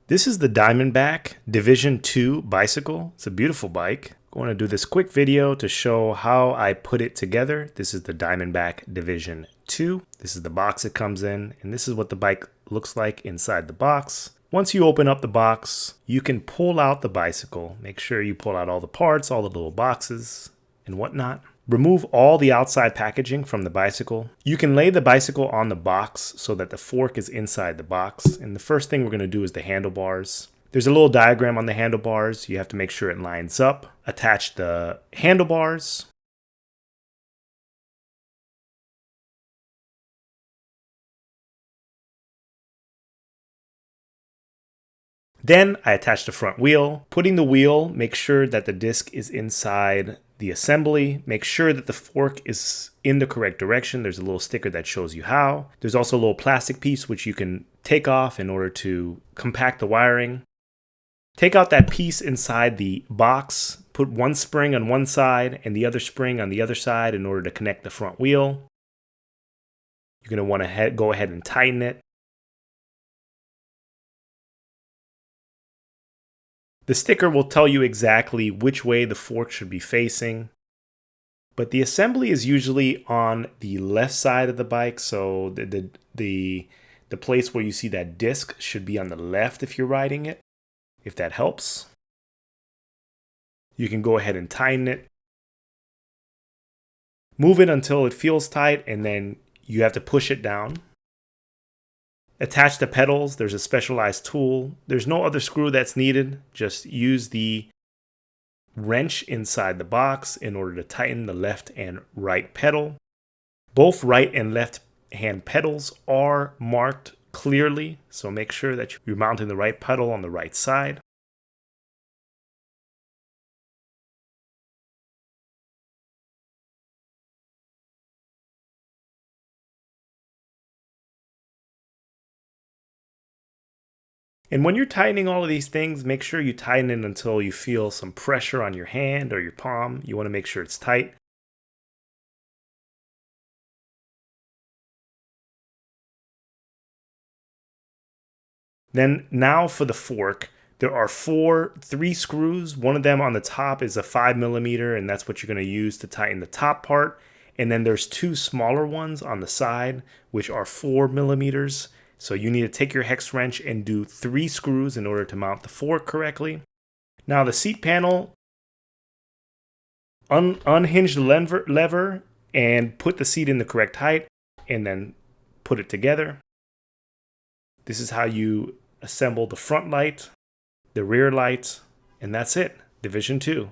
This is the Diamondback Division 2 bicycle. It's a beautiful bike. I want to do this quick video to show how I put it together. This is the Diamondback Division 2. This is the box it comes in, and this is what the bike looks like inside the box. Once you open up the box, you can pull out the bicycle. Make sure you pull out all the parts, all the little boxes and whatnot. Remove all the outside packaging from the bicycle. You can lay the bicycle on the box so that the fork is inside the box. And the first thing we're going to do is the handlebars. There's a little diagram on the handlebars. You have to make sure it lines up. Attach the handlebars. Then I attach the front wheel. Putting the wheel, make sure that the disc is inside the assembly. Make sure that the fork is in the correct direction. There's a little sticker that shows you how. There's also a little plastic piece which you can take off in order to compact the wiring. Take out that piece inside the box. Put one spring on one side and the other spring on the other side in order to connect the front wheel. You're going to want to go ahead and tighten it. The sticker will tell you exactly which way the fork should be facing, but the assembly is usually on the left side of the bike, so the place where you see that disc should be on the left if you're riding it, if that helps. You can go ahead and tighten it. Move it until it feels tight, and then you have to push it down. Attach the pedals. There's a specialized tool. There's no other screw that's needed. Just use the wrench inside the box in order to tighten the left and right pedal. Both right and left hand pedals are marked clearly, so make sure that you're mounting the right pedal on the right side. And when you're tightening all of these things, make sure you tighten it until you feel some pressure on your hand or your palm. You want to make sure it's tight. Then now for the fork, there are three screws. One of them on the top is a 5mm, and that's what you're going to use to tighten the top part. And then there's two smaller ones on the side, which are 4mm. So you need to take your hex wrench and do 3 screws in order to mount the fork correctly. Now the seat panel, unhinge the lever and put the seat in the correct height and then put it together. This is how you assemble the front light, the rear light, and that's it. Division 2.